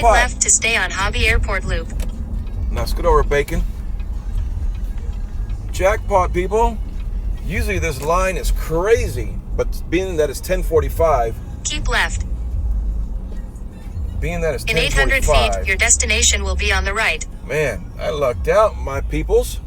Jackpot. Right left to stay on Hobby Airport Loop. Now scoot over, Bacon. Jackpot, people. Usually this line is crazy, but being that it's 10:45. Keep left. Being that it's 10:45. In 800 feet, your destination will be on the right. Man, I lucked out, my peoples.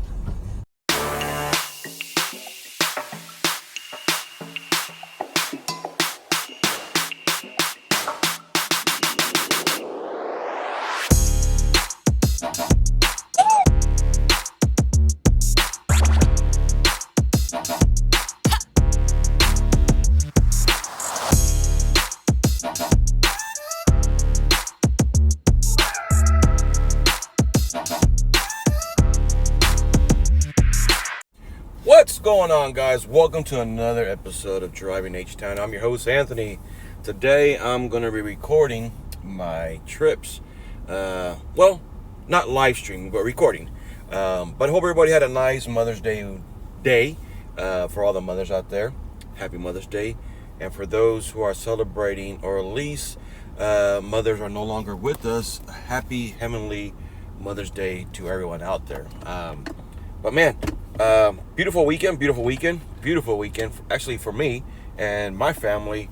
What's going on, guys? Welcome to another episode of Driving H-Town. I'm your host, Anthony. Today, I'm going to be recording my trips. Well, not live streaming, but recording. But I hope everybody had a nice Mother's Day for all the mothers out there. Happy Mother's Day. And for those who are celebrating, or at least mothers are no longer with us, happy Heavenly Mother's Day to everyone out there. But man, beautiful weekend, actually for me and my family.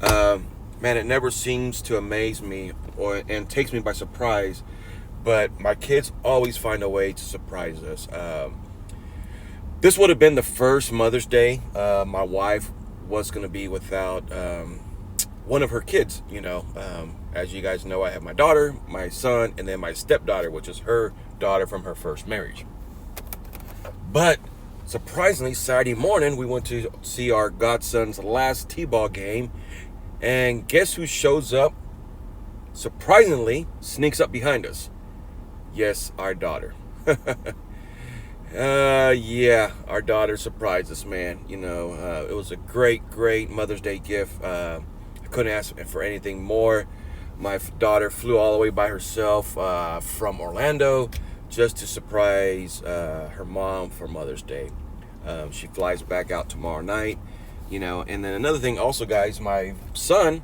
Man, it never seems to amaze me and takes me by surprise, but my kids always find a way to surprise us. This would have been the first Mother's Day my wife was going to be without one of her kids. As you guys know, I have my daughter, my son, and then my stepdaughter, which is her daughter from her first marriage. But surprisingly, Saturday morning, we went to see our godson's last t-ball game. And guess who shows up? Surprisingly, sneaks up behind us. Yes, our daughter. Yeah, our daughter surprised us, man. It was a great Mother's Day gift. I couldn't ask for anything more. My daughter flew all the way by herself from Orlando just to surprise her mom for Mother's Day. She flies back out tomorrow night, and then another thing also, guys, my son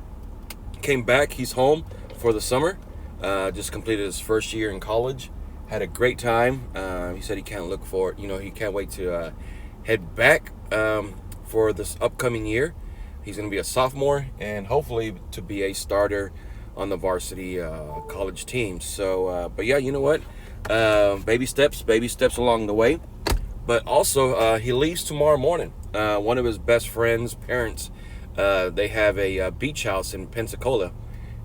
came back. He's home for the summer, just completed his first year in college, had a great time. He said he can't he can't wait to head back for this upcoming year. He's going to be a sophomore and hopefully to be a starter on the varsity college team. So, but yeah, you know what? Baby steps along the way. But also, he leaves tomorrow morning. One of his best friend's parents, they have a beach house in Pensacola,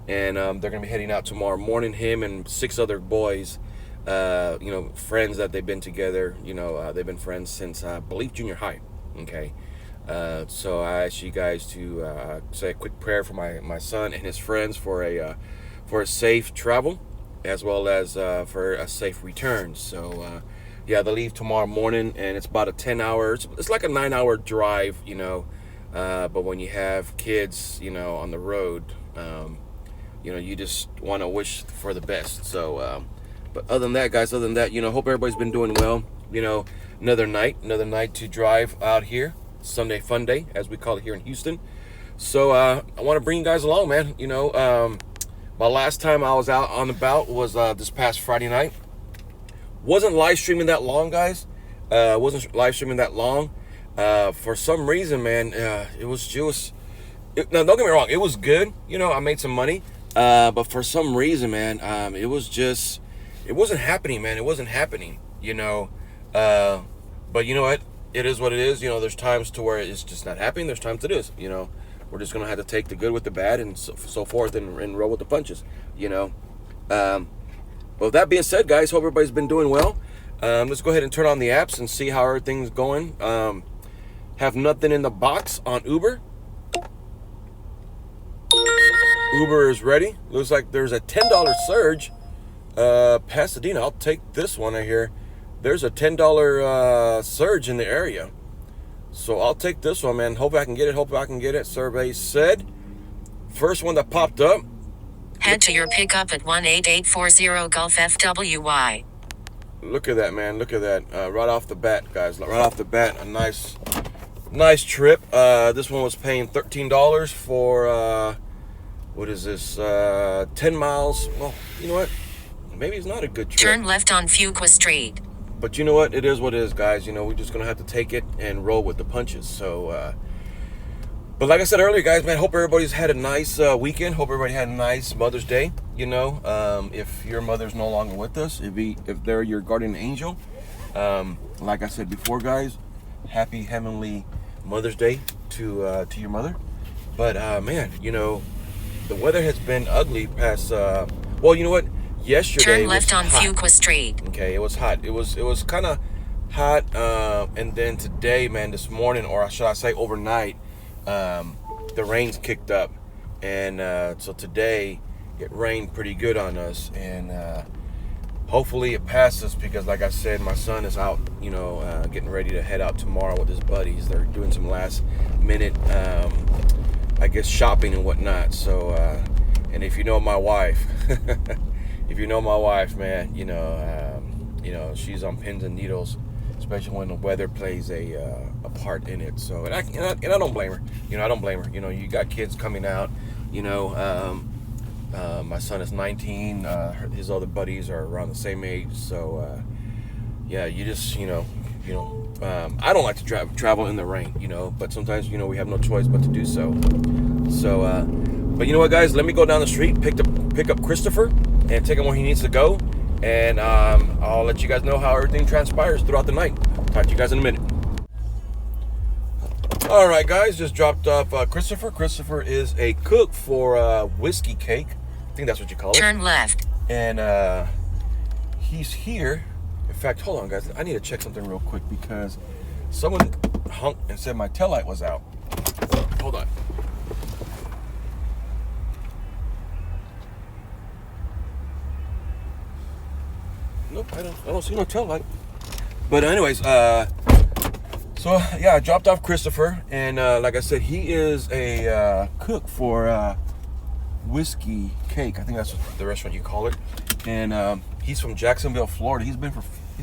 and they're going to be heading out tomorrow morning. Him and 6 other boys, friends that they've been together. They've been friends since, I believe, junior high. Okay. So I ask you guys to say a quick prayer for my son and his friends for a safe travel, as well as for a safe return. So yeah, they leave tomorrow morning, and it's about a 10 hours. It's like a 9-hour drive, but when you have kids, on the road, you just want to wish for the best. So, but other than that, guys, hope everybody's been doing well. Another night to drive out here. Sunday Funday, as we call it here in Houston. So I want to bring you guys along, man. My last time I was out on about was this past Friday night. Wasn't live streaming that long, guys. For some reason, man, it was just... Now, don't get me wrong, it was good. I made some money. But for some reason, man, it wasn't happening, man. It wasn't happening, But you know what? It is what it is. There's times to where it's just not happening. There's times it is, We're just going to have to take the good with the bad and so forth and roll with the punches, But with that being said, guys, hope everybody's been doing well. Let's go ahead and turn on the apps and see how everything's going. Have nothing in the box on Uber. Uber is ready. Looks like there's a $10 surge. Pasadena, I'll take this one right here. There's a $10 surge in the area. So I'll take this one, man. Hope I can get it. Survey said. First one that popped up. Head to your pickup at 18840 Gulf FWY. Look at that, man. Look at that. Right off the bat, guys. Right off the bat, a nice trip. This one was paying $13 for what is this? 10 miles. Well, you know what? Maybe it's not a good trip. Turn left on Fuqua Street. But you know what? It is what it is, guys. You know, we're just going to have to take it and roll with the punches. So, but like I said earlier, guys, man, hope everybody's had a nice weekend. Hope everybody had a nice Mother's Day. You know, if your mother's no longer with us, if they're your guardian angel, like I said before, guys, happy heavenly Mother's Day to your mother. But man, you know, the weather has been ugly past. Well, you know what? Yesterday Turn left was on hot. Fuqua Street. Okay, it was hot. It was kind of hot, and then today, man, this morning, or should I say overnight, the rains kicked up, and so today it rained pretty good on us, and hopefully it passes because, like I said, my son is out, you know, getting ready to head out tomorrow with his buddies. They're doing some last minute, I guess, shopping and whatnot. So, and if you know my wife. If you know my wife, man, you know she's on pins and needles, especially when the weather plays a part in it. So, and I don't blame her. You know, I don't blame her. You know, you got kids coming out. You know, my son is 19. His other buddies are around the same age. So, yeah, you just, you know, I don't like to travel in the rain. You know, but sometimes, you know, we have no choice but to do so. So, but you know what, guys? Let me go down the street, pick up Christopher, and take him where he needs to go. And I'll let you guys know how everything transpires throughout the night. Talk to you guys in a minute. All right, guys, just dropped off Christopher. Christopher is a cook for Whiskey Cake. I think that's what you call it. Turn left. And he's here. In fact, hold on, guys. I need to check something real quick because someone honked and said my taillight was out. Hold on. Nope, I don't see no tail light. But anyways, so yeah, I dropped off Christopher, and like I said, he is a cook for Whiskey Cake. I think that's the restaurant you call it. And he's from Jacksonville, Florida. He's been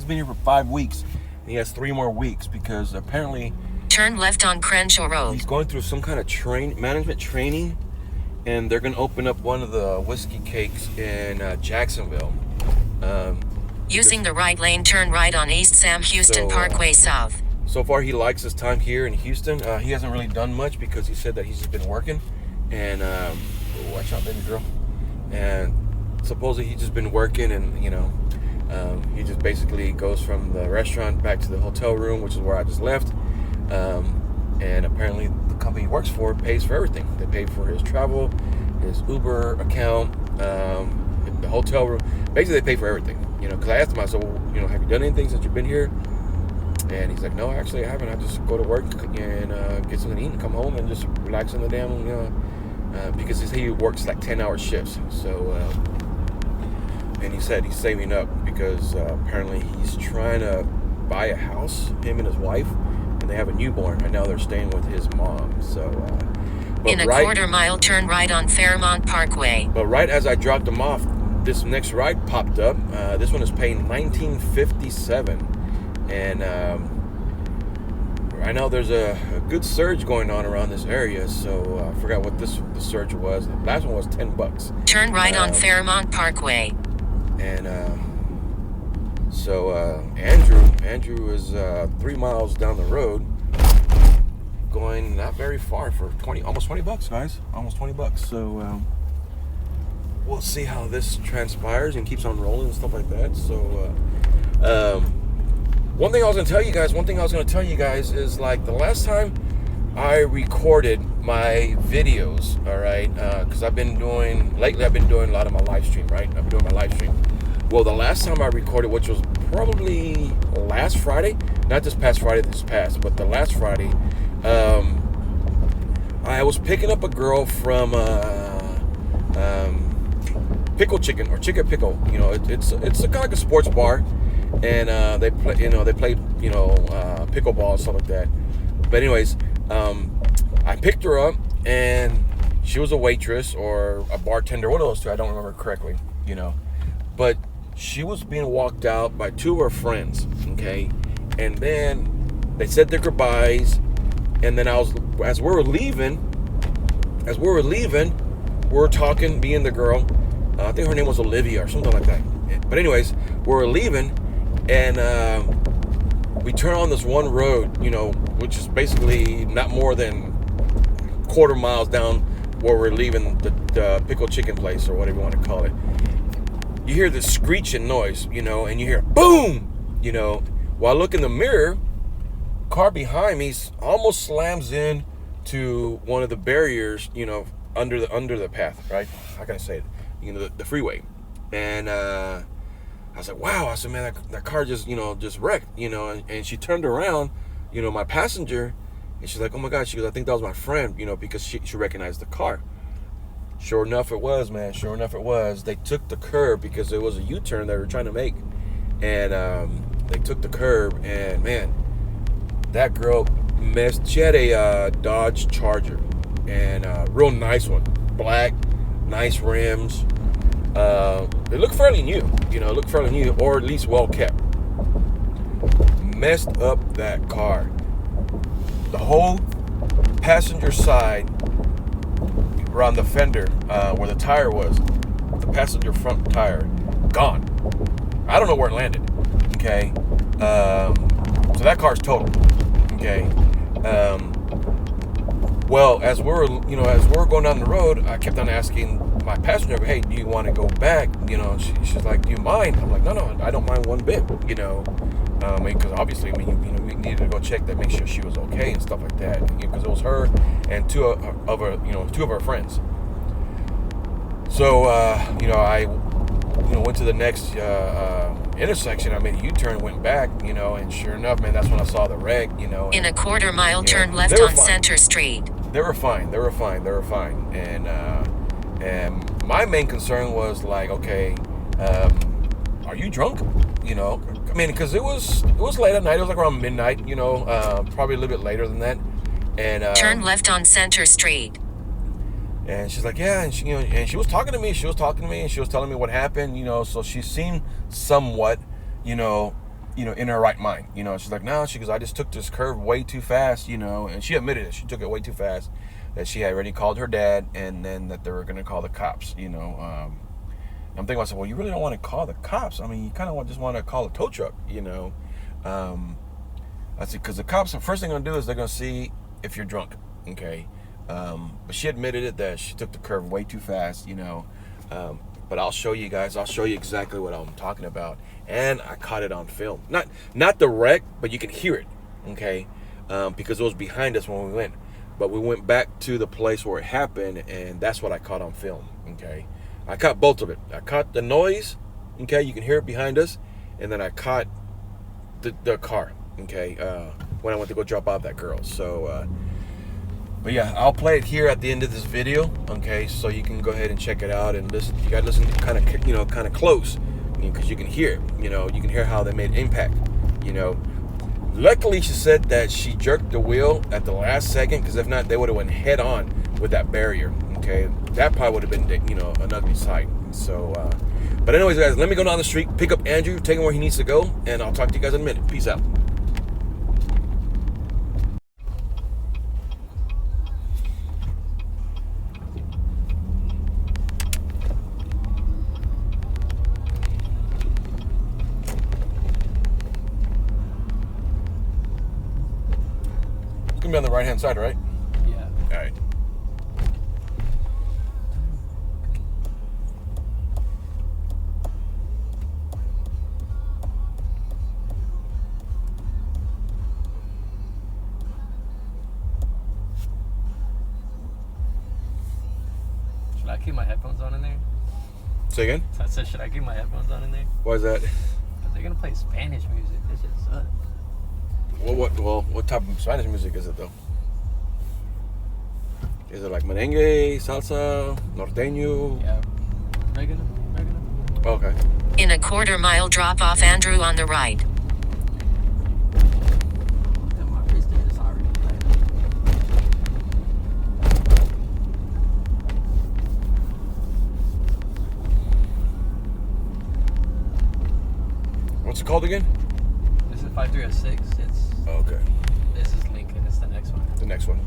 here for 5 weeks, and he has 3 more weeks because apparently turn left on Crenshaw Road. He's going through some kind of management training, and they're gonna open up one of the Whiskey Cakes in Jacksonville. Using the right lane, turn right on East Sam Houston Parkway South. So far, he likes his time here in Houston. He hasn't really done much because he said that he's just been working. And watch out, baby girl. And supposedly he's just been working, and you know, he just basically goes from the restaurant back to the hotel room, which is where I just left. And apparently, the company he works for pays for everything. They pay for his travel, his Uber account, the hotel room. Basically, they pay for everything. You know, because I asked him, I said, well, you know, have you done anything since you've been here? And he's like, no, actually, I haven't. I just go to work and get something to eat and come home and just relax in the damn, you know, because he works like 10-hour shifts. So, and he said he's saving up because apparently he's trying to buy a house, him and his wife, and they have a newborn. And now they're staying with his mom. So, in a quarter mile, turn right on Fairmont Parkway. But right as I dropped him off, this next ride popped up. This one is paying $19.57, and I know there's a good surge going on around this area. So I forgot what the surge was. The last one was $10. Turn right on Fairmont Parkway. And so Andrew is 3 miles down the road, going not very far for almost $20, guys. Almost $20. So. We'll see how this transpires and keeps on rolling and stuff like that. So, one thing I was going to tell you guys is like the last time I recorded my videos, all right, because lately I've been doing a lot of my live stream, right? I've been doing my live stream. Well, the last time I recorded, which was probably last Friday, not this past Friday, but the last Friday, I was picking up a girl from, Pickle Chicken or Chicken Pickle, you know, it's a kind of like a sports bar, and they play pickleball and stuff like that. But anyways, I picked her up, and she was a waitress or a bartender, one of those two. I don't remember correctly, you know, but she was being walked out by 2 of her friends. Okay, and then they said their goodbyes, and then as we were leaving. we're talking, me and the girl. I think her name was Olivia or something like that. But anyways, we're leaving, and we turn on this one road, which is basically not more than quarter miles down where we're leaving the pickled chicken place, or whatever you want to call it. You hear this screeching noise, and you hear boom, while I look in the mirror, car behind me almost slams in to one of the barriers, under the path, right? How can I say it? The freeway. And I was like, wow. I said, man, that car just wrecked, and she turned around, my passenger, and she's like, oh my God, she goes, I think that was my friend, because she recognized the car. Sure enough, it was, man. Sure enough, it was. They took the curb because it was a U-turn they were trying to make. And they took the curb, and man, that girl missed. She had a Dodge Charger, and real nice one. Black, nice rims. It looked fairly new, or at least well kept. Messed up that car. The whole passenger side, around the fender, where the tire was, the passenger front tire, gone. I don't know where it landed. Okay, so that car's total. Okay, well, as we're going down the road, I kept on asking my passenger, hey, do you want to go back? She's like, do you mind? I'm like, no, I don't mind one bit. Because obviously, we needed to go check that, make sure she was okay and stuff like that. Because it was her and two of her friends. So, I went to the next intersection. I made a U-turn, went back, and sure enough, man, that's when I saw the wreck, In a quarter mile, turn left on Center Street. They were fine. And my main concern was like, okay, are you drunk? Because it was late at night. It was like around midnight, probably a little bit later than that. And turn left on Center Street. And she's like, yeah, and she was talking to me. And she was telling me what happened, so she seemed somewhat, in her right mind. She's like, no, she goes, I just took this curve way too fast, and she admitted it. She took it way too fast, that she had already called her dad, and then that they were going to call the cops, I'm thinking to myself, well, you really don't want to call the cops. I mean, you kind of just want to call a tow truck, I said, because the cops, the first thing they're going to do is they're going to see if you're drunk, okay? But she admitted it, that she took the curve way too fast, but I'll show you guys. I'll show you exactly what I'm talking about. And I caught it on film. Not the wreck, but you can hear it, okay? Because it was behind us when we went. But we went back to the place where it happened, and that's what I caught on film, okay? I caught both of it. I caught the noise, okay? You can hear it behind us. And then I caught the car, okay? When I went to go drop off that girl. So, but yeah, I'll play it here at the end of this video, okay? So you can go ahead and check it out and listen. You gotta listen kind of close, because you can hear, you can hear how they made impact, Luckily, she said that she jerked the wheel at the last second, because if not, they would have went head on with that barrier, okay? That probably would have been, an ugly sight. So, but anyways, guys, let me go down the street, pick up Andrew, take him where he needs to go, and I'll talk to you guys in a minute. Peace out. It's gonna be on the right-hand side, right? Yeah. All right. Should I keep my headphones on in there? Say again? I said, should I keep my headphones on in there? Why is that? Because they're gonna play Spanish music. This shit sucks. What type of Spanish music is it though? Is it like merengue, salsa, norteño? Yeah. Regular. Okay. In a quarter mile, drop off Andrew on the right. And my wrist is already playing. What's it called again? This is 5306. Okay. This is Lincoln. It's the next one. The next one.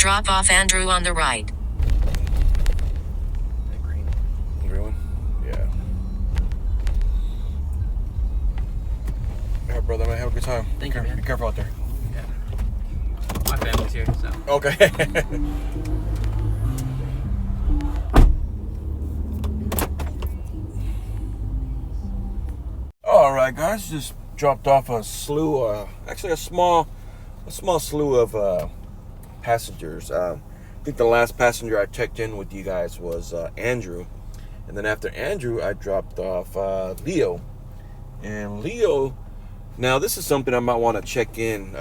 Drop off Andrew on the right. The green. Green one? Yeah. All right, brother, man, have a good time. Thank you, man. Be careful out there. Yeah. My family's here, so. Okay. All right, guys, just dropped off a slew, actually a small slew of passengers. I think the last passenger I checked in with you guys was Andrew, and then after Andrew, I dropped off Leo. And Leo, now this is something I might want to check in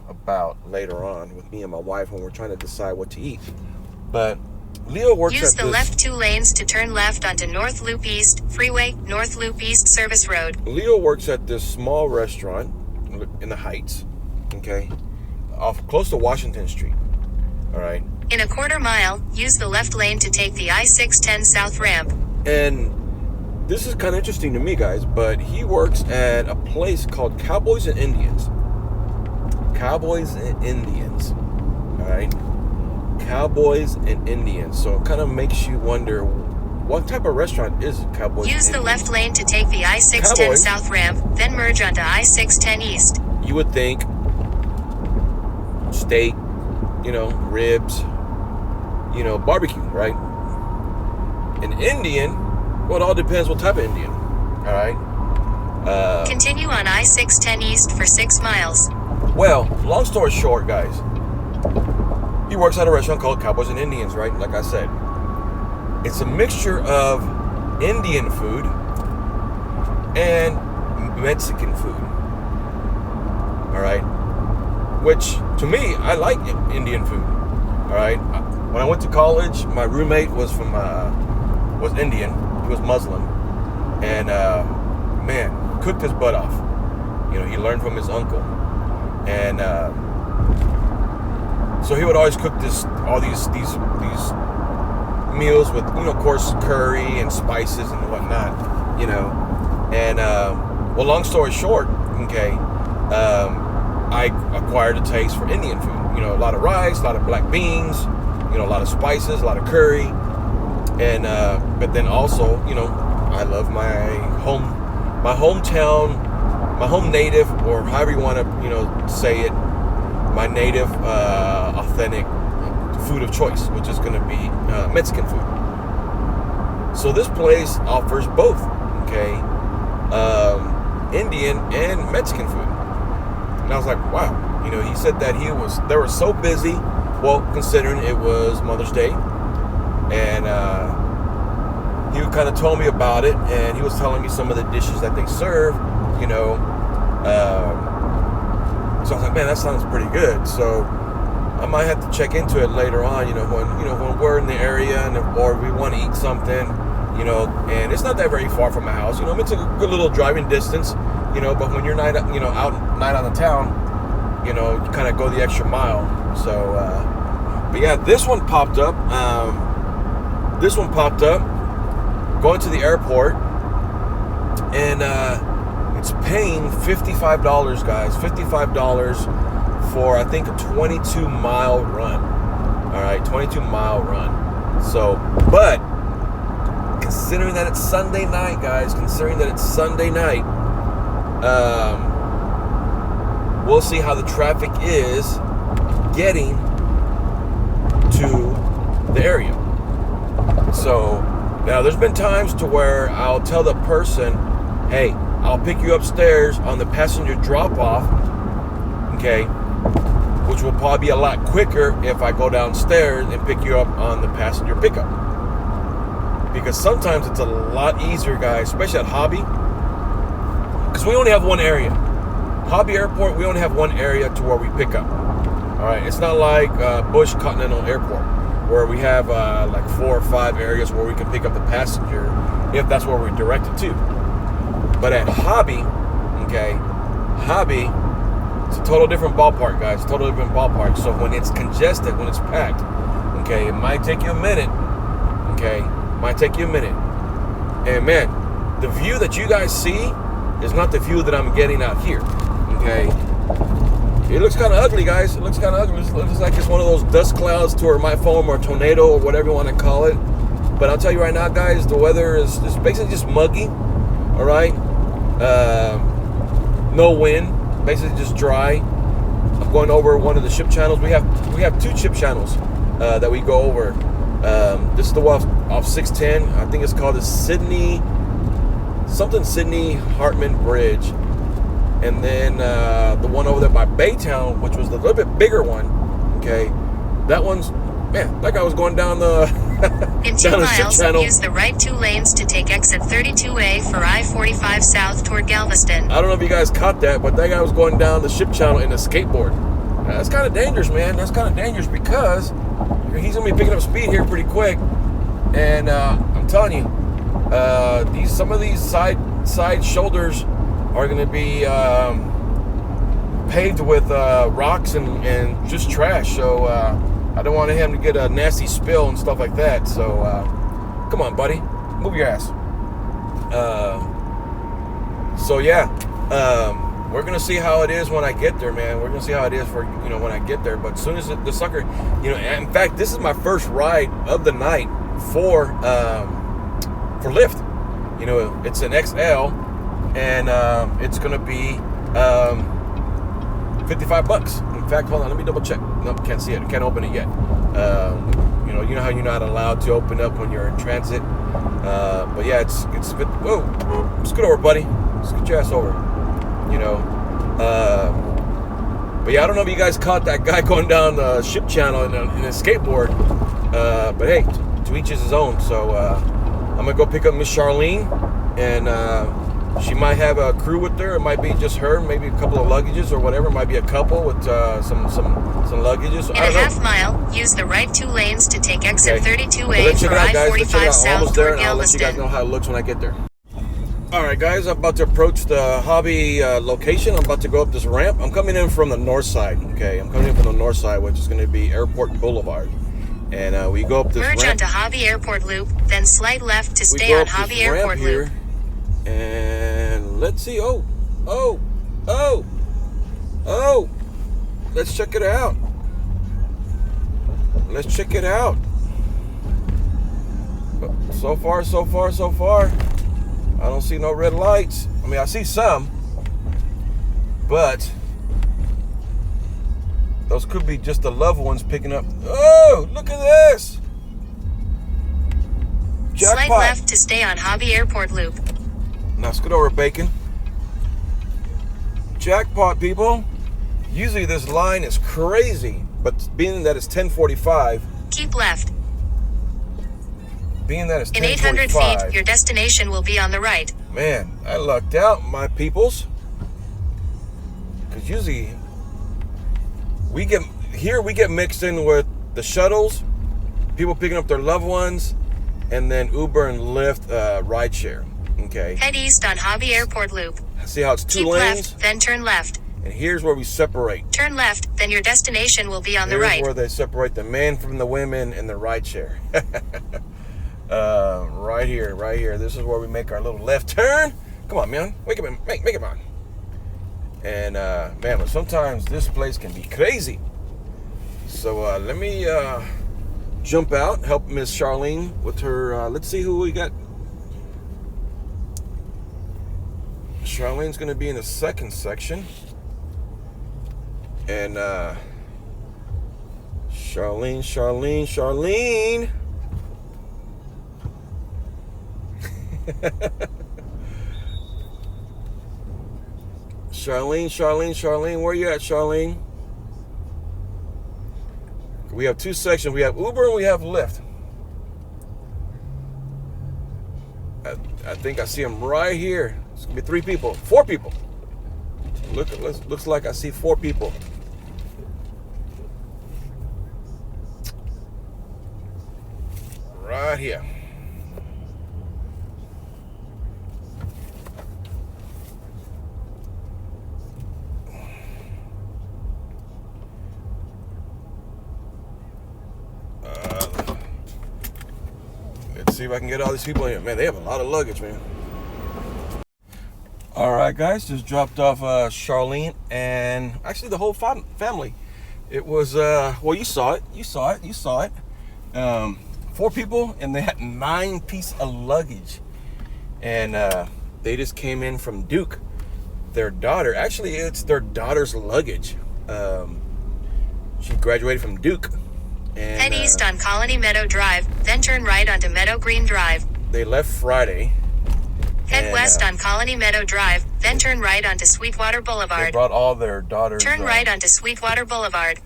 about later on with me and my wife when we're trying to decide what to eat. But Leo works Use at the this. left 2 lanes to turn left onto North Loop East Freeway, North Loop East Service Road. Leo works at this small restaurant in the Heights, okay, off close to Washington Street. All right. In a quarter mile, use the left lane to take the I-610 south ramp. And this is kind of interesting to me, guys, but he works at a place called Cowboys and Indians. Cowboys and Indians. All right. Cowboys and Indians. So it kind of makes you wonder, what type of restaurant is Cowboys Use and the Indians? left lane to take the I-610 Cowboys. south ramp, then merge onto I-610 East. You would think steak, ribs, barbecue, right? An Indian, well, it all depends what type of Indian, all right? Continue on I-610 East for 6 miles. Well, long story short, guys, he works at a restaurant called Cowboys and Indians, right? Like I said, it's a mixture of Indian food and Mexican food, all right? Which, to me, I like Indian food, all right? When I went to college, my roommate was Indian. He was Muslim, and man, cooked his butt off. He learned from his uncle, and so he would always cook all these meals with, of course, curry and spices and whatnot, and well, long story short, okay, I acquired a taste for Indian food. A lot of rice, a lot of black beans, a lot of spices, a lot of curry. And but then also, I love my hometown, my home native, or however you want to, say it, my native, authentic food of choice, which is going to be Mexican food. So this place offers both, okay, Indian and Mexican food. And I was like, wow, he said that they were so busy, well, considering it was Mother's Day. And he kind of told me about it, and he was telling me some of the dishes that they serve, so I was like, man, that sounds pretty good. So I might have to check into it later on, when we're in the area or we want to eat something, and it's not that very far from my house. It's a good little driving distance, but when you're out night on the town, you kind of go the extra mile. So, but yeah, this one popped up. Going to the airport, and it's paying $55, guys. $55 for, I think, a 22-mile run. All right, 22-mile run. So, but considering that it's Sunday night, guys, we'll see how the traffic is getting to the area. So now there's been times to where I'll tell the person, hey, I'll pick you upstairs on the passenger drop-off, okay, which will probably be a lot quicker if I go downstairs and pick you up on the passenger pickup. Because sometimes it's a lot easier, guys, especially at Hobby, because we only have one area. Hobby Airport, we only have one area to where we pick up. All right, it's not like Bush Continental Airport, where we have like 4 or 5 areas where we can pick up the passenger if that's where we're directed to. But at Hobby, okay, Hobby, it's a total different ballpark, guys. Total different ballpark. So when it's congested, when it's packed, okay, it might take you a minute. Okay, might take you a minute. And man, the view that you guys see is not the view that I'm getting out here. Okay, It looks kind of ugly, guys. It looks kind of ugly. It looks like it's one of those dust clouds to my phone, or tornado, or whatever you want to call it. But I'll tell you right now, guys, the weather is basically just muggy. All right. No wind. Basically just dry. I'm going over one of the ship channels. We have 2 ship channels that we go over. This is the one off 610. I think it's called the Sydney Hartman Bridge. And then the one over there by Baytown, which was the little bit bigger one. Okay, that one's, man, that guy was going down the in 2 down the ship miles, channel. use the right 2 lanes to take exit 32A for I-45 south toward Galveston. I don't know if you guys caught that, but that guy was going down the ship channel in a skateboard. That's kind of dangerous, man. That's kind of dangerous because he's gonna be picking up speed here pretty quick. And I'm telling you, some of these side shoulders are going to be paved with rocks and just trash. So I don't want him to get a nasty spill and stuff like that. So come on, buddy, move your ass. So yeah, we're going to see how it is when I get there, man. We're going to see how it is for, when I get there. But as soon as the sucker, in fact, this is my first ride of the night for Lyft. It's an XL. And it's gonna be $55. In fact, hold on, let me double check. Nope, can't see it. Can't open it yet. You know how you're not allowed to open up when you're in transit. But yeah, it's whoa, scoot over, buddy. Scoot your ass over. But yeah, I don't know if you guys caught that guy going down the ship channel in a skateboard. But hey, to each his own. So I'm gonna go pick up Miss Charlene, and she might have a crew with her. It might be just her, maybe a couple of luggages or whatever. It might be a couple with some luggages. In a half mile, use the right 2 lanes to take exit 32A for I-45 south toward I'll let you guys know Galveston. how it looks when I get there. All right, guys, I'm about to approach the hobby location. I'm about to go up this ramp. I'm coming in from the north side. Okay, I'm coming in from the north side, which is going to be Airport Boulevard. And we go up this Merge ramp. onto Hobby Airport Loop, then slide left to stay on Hobby Airport Loop. And let's see. Oh, let's check it out. So far. I don't see no red lights. I mean, I see some, but those could be just the loved ones picking up. Oh, look at this. Jackpot. Slide left to stay on Hobby Airport Loop. Now scoot over, Bacon. Jackpot, people. Usually this line is crazy, but being that it's 10:45. Keep left. Being that it's 10:45. In 800 feet, your destination will be on the right. Man, I lucked out, my peoples. Because usually we get mixed in with the shuttles, people picking up their loved ones, and then Uber and Lyft rideshare. Okay. Head east on Hobby Airport Loop. See how it's 2 Keep lanes? left, then turn left. And here's where we separate. Turn left, then your destination will be on the Here's right. where they separate the men from the women in the rideshare. Right here. This is where we make our little left turn. Come on, man. Make it on. And man, but sometimes this place can be crazy. So let me jump out, help Miss Charlene with her. Let's see who we got. Charlene's gonna be in the second section. And Charlene. Charlene, where you at, Charlene? We have 2 sections. We have Uber and we have Lyft. I think I see them right here. It's gonna be 4 people. Looks like I see 4 people. Right here. Let's see if I can get all these people in here. Man, they have a lot of luggage, man. All right, guys, just dropped off Charlene and actually the whole family. It was well, you saw it. 4 people, and they had 9 pieces of luggage, and they just came in from Duke. Their daughter, actually, it's their daughter's luggage. She graduated from Duke. And, Head east on Colony Meadow Drive, then turn right onto Meadow Green Drive. They left Friday. Head and, west on Colony Meadow Drive, then turn right onto Sweetwater They Boulevard. brought all their daughter's Turn right onto Sweetwater Boulevard.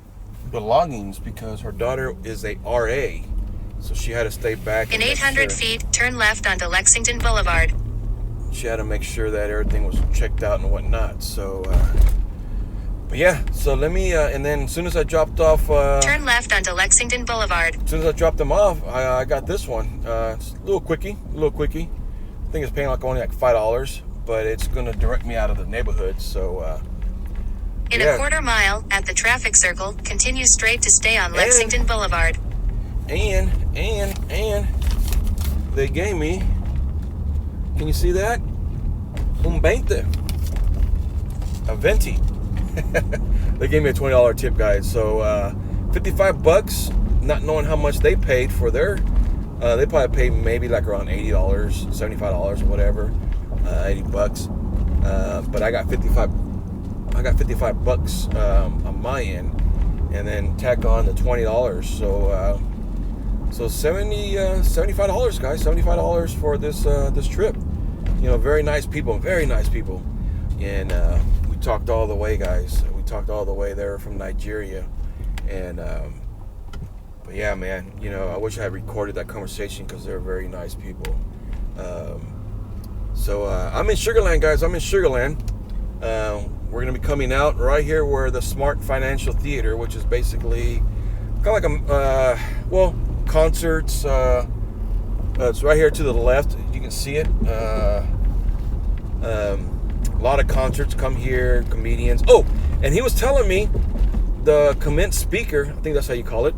belongings because her daughter is a RA, so she had to stay back. In and make 800 sure- feet, turn left onto Lexington Boulevard. She had to make sure that everything was checked out and whatnot. So, but yeah. So let me, and then as soon as I dropped off, Turn left onto Lexington Boulevard. as soon as I dropped them off, I got this one. It's a little quickie. I think it's paying only like $5, but it's gonna direct me out of the neighborhood. So, In yeah. a quarter mile, at the traffic circle, continue straight to stay on Lexington Boulevard. And they gave me. Can you see that? Un 20. A venti. They gave me a $20 tip, guys. So $55, not knowing how much they paid for their. They probably paid maybe like around $80, $75 or whatever, $80. But I got 55. I got $55 on my end, and then tack on the $20. So $75, guys. $75 for this trip. You know, very nice people, and we talked all the way, guys. We talked all the way there from Nigeria, and but yeah, man. You know, I wish I had recorded that conversation because they're very nice people. So I'm in Sugarland, guys. I'm in Sugarland. We're gonna be coming out right here where the Smart Financial Theater, which is basically kind of like a concerts. It's right here to the left. You can see it. A lot of concerts come here, comedians. Oh, and he was telling me the commence speaker, I think that's how you call it,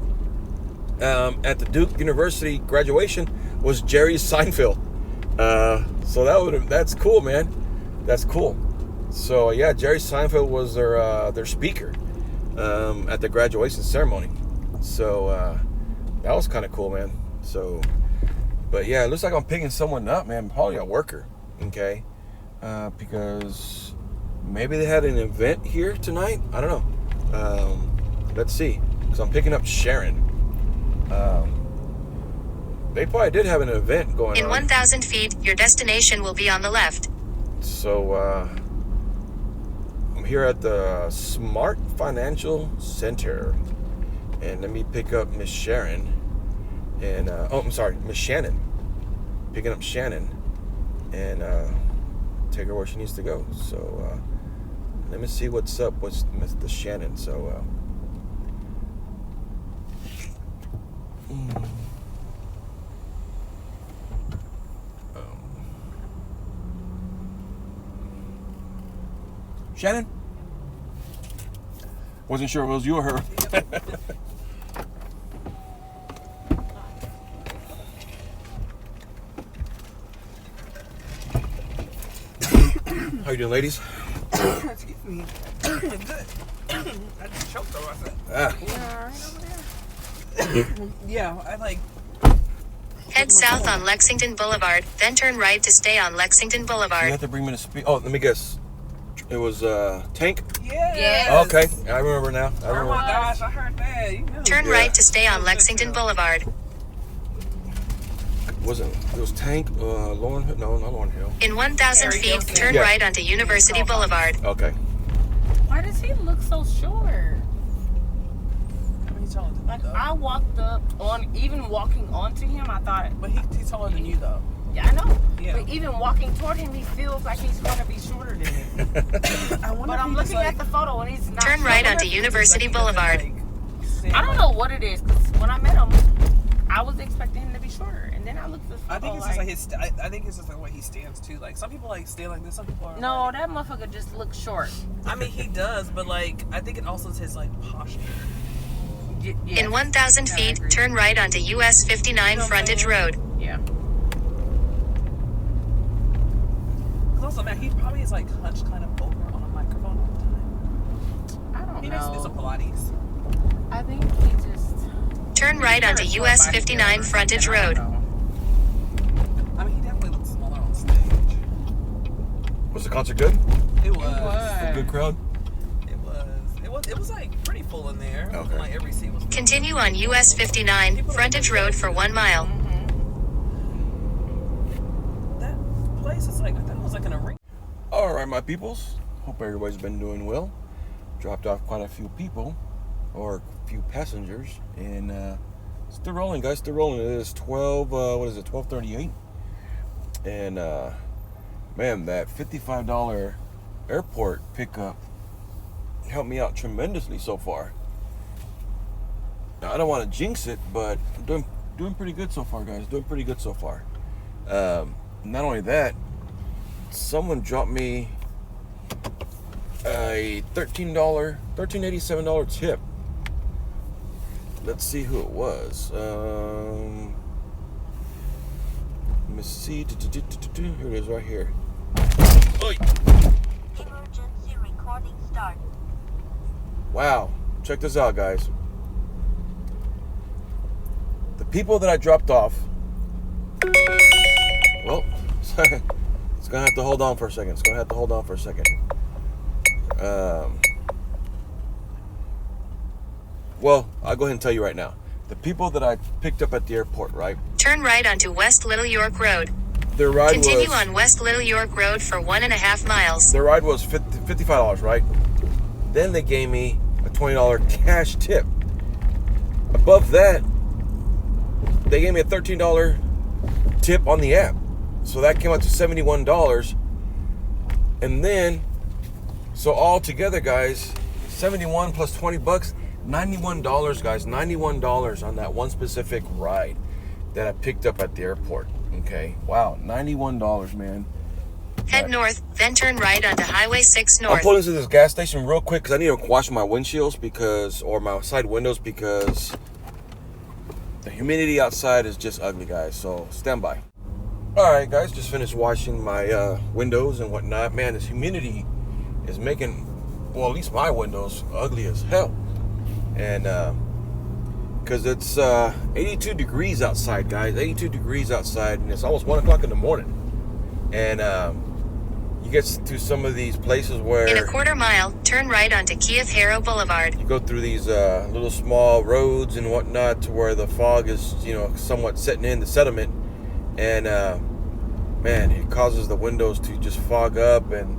at the Duke University graduation was Jerry Seinfeld. So that's cool, man. That's cool. So yeah, Jerry Seinfeld was their speaker at the graduation ceremony. So that was kind of cool, man. So, but yeah, it looks like I'm picking someone up, man. Probably a worker, okay? Because maybe they had an event here tonight. I don't know. Let's see. Because I'm picking up Sharon. They probably did have an event going on. In 1,000 feet, your destination will be on the left. So, I'm here at the Smart Financial Center. And let me pick up Miss Sharon. And, I'm sorry, Miss Shannon. Picking up Shannon. And, take her where she needs to go. So, let me see what's up with the Shannon. So, Shannon? Wasn't sure if it was you or her. How you doing, ladies? Excuse me. Good. I just choked on myself. Ah. Yeah, right over there. Yeah, I like. Head south on Lexington Boulevard, then turn right to stay on Lexington You Boulevard. have to bring me to speed. Oh, let me guess. It was Tank. Yes. Okay, I remember now. I Oh remember. my gosh, I heard that. You knew. Turn Yeah. right to stay on Lexington Boulevard. It was Tank, Lauren Hill? No, not Lauren Hill. In 1,000 Harry feet, Wilson. turn Yeah. right onto University Boulevard. Okay. Why does he look so short? He's taller than Like you, though. I walked up on, even walking onto him, I thought, But he's taller than you, though. yeah, I know. Yeah. But even walking toward him, he feels like he's going to be shorter than me. I wonder But if I'm he just, looking like, at the photo and he's not. Turn right short. onto University Boulevard. I don't know what it is because when I met him, I was expecting him to be shorter, and then I looked at the photo. I think it's just like his. I think it's just like the way he stands too. Like some people like stand like this. Some people are. No, like, that motherfucker just looks short. I mean, he does, but like I think it also is his like posture. Yeah. In 1,000 Yeah, I feet, agree. turn right onto US 59 You know what I'm Frontage saying? Road. Yeah. Cause also mad. He probably is like hunched kind of over on a microphone all the time. I don't He basically does a know. Pilates. I think he just. Turn right onto He's US got a 59 body frontage builder or road. something, I mean, he definitely looks smaller on stage. Was the concert good? It was. I don't know. Good crowd. It was like pretty full in there. Okay. Like every seat was full. Continue on US 59 frontage road for 1 mile. That place is like, I thought it was like an arena. All right, my peoples. Hope everybody's been doing well. Dropped off quite a few people, or a few passengers, and still rolling, guys. Still rolling. It is 12:38, and man, that $55 airport pickup helped me out tremendously so far. Now, I don't want to jinx it, but I'm doing pretty good so far, guys. Doing pretty good so far. Not only that, someone dropped me a $13.87 tip. Let's see who it was. Let me see. Here it is, right here. Oy. Emergency recording start. Wow, check this out, guys. The people that I dropped off. Well, it's gonna have to hold on for a second. Well, I'll go ahead and tell you right now. The people that I picked up at the airport, right? Turn right onto West Little York Road. Their ride Continue was on West Little York Road for 1.5 miles. their ride was $55, right? Then they gave me a $20 cash tip. Above that, they gave me a $13 tip on the app. So that came out to $71. And then, so all together, guys, 71 plus 20 bucks, $91, guys, $91 on that one specific ride that I picked up at the airport. Okay, wow, $91, man. Head Right. north, then turn right onto Highway 6 I'll North. pull into this gas station real quick because I need to wash my windshields or my side windows because the humidity outside is just ugly, guys. So stand by. All right, guys, just finished washing my windows and whatnot. Man, this humidity is making, well, at least my windows ugly as hell. And because it's 82 degrees outside, guys. 82 degrees outside, and it's almost 1 o'clock in the morning. And you get to some of these places where In a quarter mile, turn right onto Keith Harrow Boulevard. you go through these little small roads and whatnot to where the fog is, somewhat setting in the sediment. And man, it causes the windows to just fog up and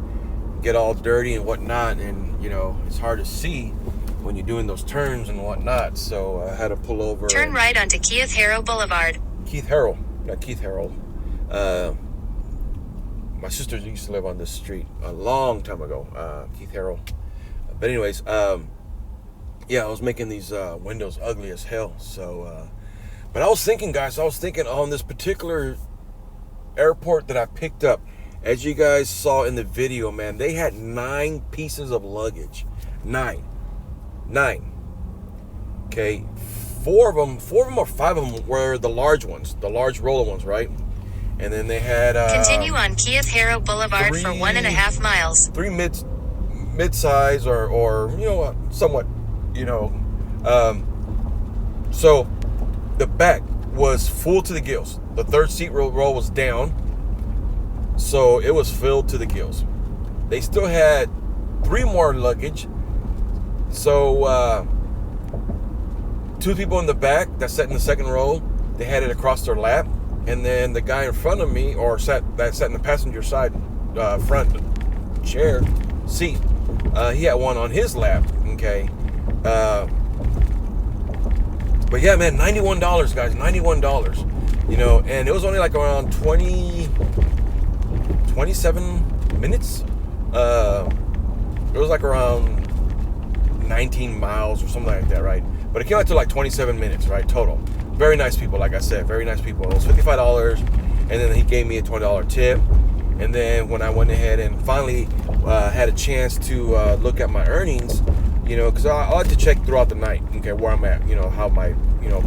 get all dirty and whatnot. And, it's hard to see when you're doing those turns and whatnot. So I had to pull over. Turn right onto Keith Harrow Boulevard. Keith Harrell, not Keith Harold. My sister used to live on this street a long time ago, Keith Harrell. But anyways, yeah, I was making these windows ugly as hell. So, but I was thinking, guys, on this particular airport that I picked up, as you guys saw in the video, man, they had 9 pieces of luggage. 9. Okay, 4 of them or 5 of them were the large ones, the large roller ones, right? And then they had Continue on Keith Harrow Boulevard for 1.5 miles. 3 mid-size or somewhat, so the back was full to the gills. The third seat row was down, so it was filled to the gills. They still had 3 more luggage, so 2 people in the back that sat in the second row, they had it across their lap. And then the guy in front of me, sat in the passenger side front chair seat, he had one on his lap. Okay, but yeah, man, $91, guys, $91. And it was only like around 27 minutes. It was like around 19 miles or something like that, right? But it came out to like 27 minutes, right, total. Very nice people, like I said, very nice people. It was $55, and then he gave me a $20 tip. And then when I went ahead and finally had a chance to look at my earnings, because I like to check throughout the night, okay, where I'm at, how my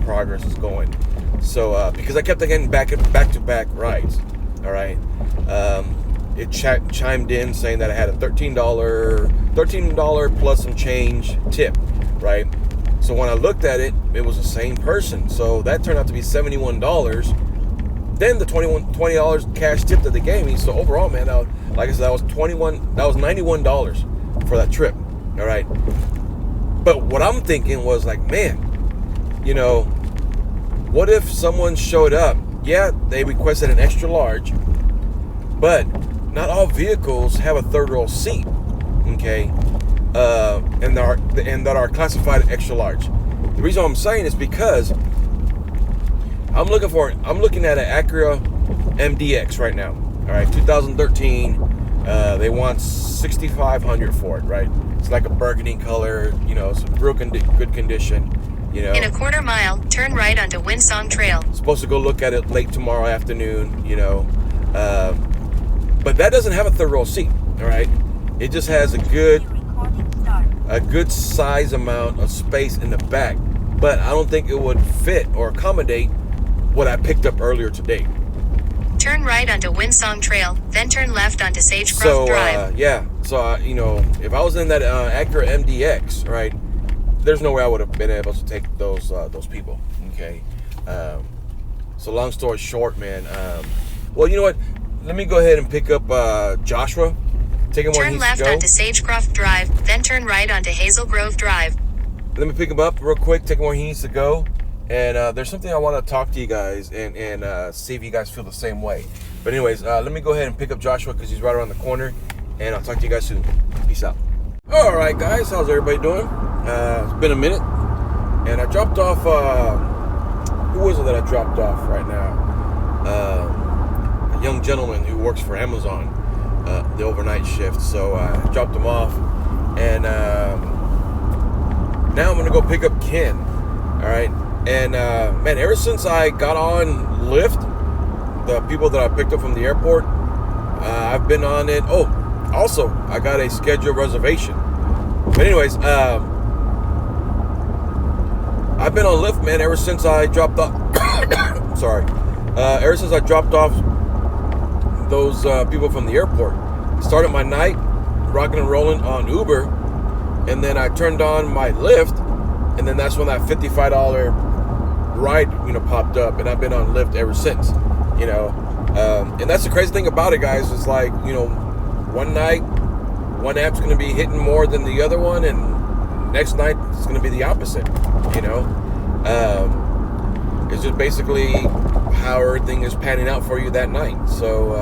progress is going. So because I kept getting back-to-back rides, all right. it chimed in saying that I had a $13 plus some change tip, right? So when I looked at it, it was the same person. So that turned out to be $71. Then the $20 cash tip that they gave me. So overall, man, like I said, that was $91 for that trip. All right. But what I'm thinking was like, man, you know, what if someone showed up? Yeah, they requested an extra large, but not all vehicles have a third row seat, okay? And that are classified extra large. The reason I'm saying is because I'm looking at an Acura MDX right now. All right, 2013. They want $6,500 for it, right? It's like a burgundy color, you know, it's real good condition, you know. In a quarter mile, turn right onto Windsong Trail. Supposed to go look at it late tomorrow afternoon, you know. But that doesn't have a third row seat, all right? It just has a good size amount of space in the back. But I don't think it would fit or accommodate what I picked up earlier today. Turn right onto Windsong Trail, then turn left onto Sagecroft Drive. So, you know, if I was in that Acura MDX, right, there's no way I would have been able to take those people, okay? So long story short, man, well, you know what? Let me go ahead and pick up Joshua. Take him where he needs to go. Turn left onto Sagecroft Drive, then turn right onto Hazel Grove Drive. Let me pick him up real quick, take him where he needs to go. And there's something I want to talk to you guys and see if you guys feel the same way. But anyways, let me go ahead and pick up Joshua because he's right around the corner. And I'll talk to you guys soon. Peace out. All right, guys. How's everybody doing? It's been a minute. And I dropped off... who was it that I dropped off right now? A young gentleman who works for Amazon. The overnight shift. So I dropped him off. And now I'm going to go pick up Ken. All right. And man, ever since I got on Lyft, the people that I picked up from the airport, I've been on it. Oh, also, I got a scheduled reservation. But anyways, I've been on Lyft, man, ever since I dropped off. Sorry. Ever since I dropped off those people from the airport. Started my night rocking and rolling on Uber, and then I turned on my Lyft, and then that's when that $55 ride, you know, popped up, and I've been on Lyft ever since, you know. And that's the crazy thing about it, guys, is like, you know, one night one app's going to be hitting more than the other one, and next night it's going to be the opposite, you know. It's just basically how everything is panning out for you that night. So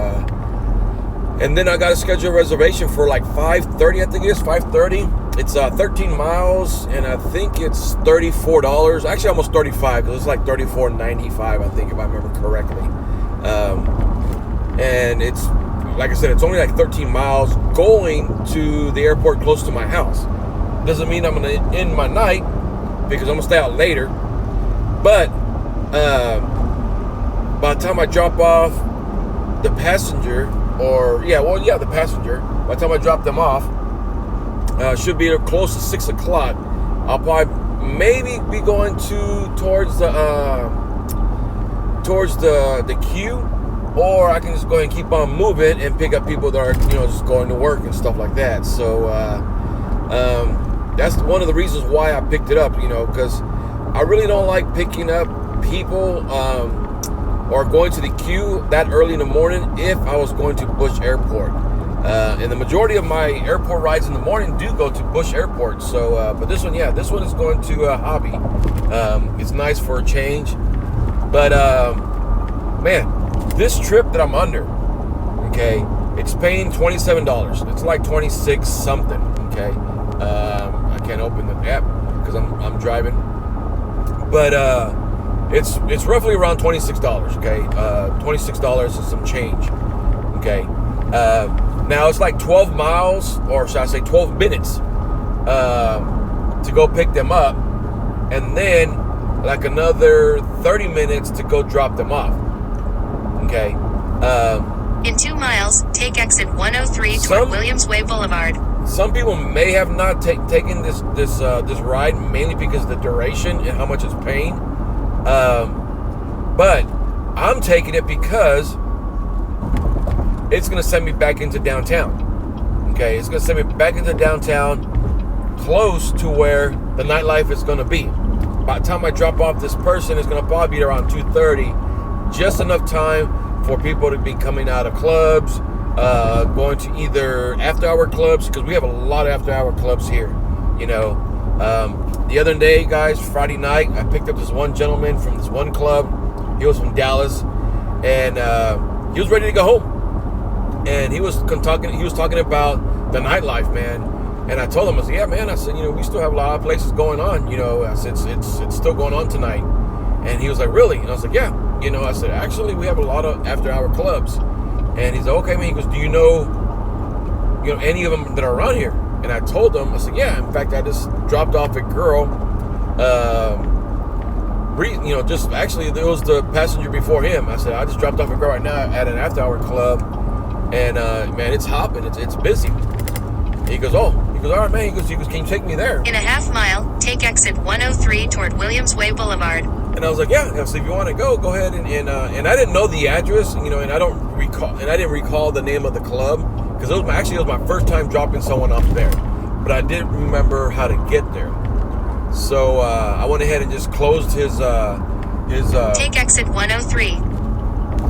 and then I got a scheduled reservation for like 5:30, I think it is 5:30. It's 13 miles, and I think it's $34. Actually, almost 35, because it's like $34.95, I think, if I remember correctly. And it's, like I said, it's only like 13 miles going to the airport close to my house. Doesn't mean I'm going to end my night, because I'm going to stay out later. But by the time I drop off the passenger, the passenger, by the time I drop them off, should be close to 6 o'clock. I'll probably maybe be going towards the queue, or I can just go ahead and keep on moving and pick up people that are, you know, just going to work and stuff like that. So that's one of the reasons why I picked it up, you know, because I really don't like picking up people or going to the queue that early in the morning if I was going to Bush Airport. And the majority of my airport rides in the morning do go to Bush Airport. So, but this one is going to Hobby. It's nice for a change. But, man, this trip that I'm under, okay, it's paying $27. It's like 26 something, okay. I can't open the app because I'm driving. But it's roughly around $26, okay. $26 and some change, okay. Now it's like 12 miles, or should I say 12 minutes, to go pick them up, and then like another 30 minutes to go drop them off. Okay. In 2 miles, take exit 103 toward Williams Way Boulevard. Some people may have not taken this ride mainly because of the duration and how much it's paying. But I'm taking it because it's gonna send me back into downtown. Okay, it's gonna send me back into downtown, close to where the nightlife is gonna be. By the time I drop off this person, it's gonna probably be around 2:30, just enough time for people to be coming out of clubs, going to either after-hour clubs, because we have a lot of after-hour clubs here. You know, the other day, guys, Friday night, I picked up this one gentleman from this one club. He was from Dallas, and he was ready to go home. And he was talking about the nightlife, man. And I told him, I said, yeah, man. I said, you know, we still have a lot of places going on. You know, I said, it's still going on tonight. And he was like, really? And I was like, yeah. You know, I said, actually, we have a lot of after-hour clubs. And he's like, okay, man. He goes, do you know any of them that are around here? And I told him, I said, yeah. In fact, I just dropped off a girl. You know, just actually, there was the passenger before him. I said, I just dropped off a girl right now at an after-hour club. And, man, it's hopping. It's busy. He goes, all right, man. He goes, can you take me there? In a half mile, take exit 103 toward Williams Way Boulevard. And I was like, yeah. So if you want to go ahead. And I didn't know the address, you know, and I didn't recall the name of the club, because it was my first time dropping someone off there. But I did remember how to get there. So I went ahead and just closed his take exit 103.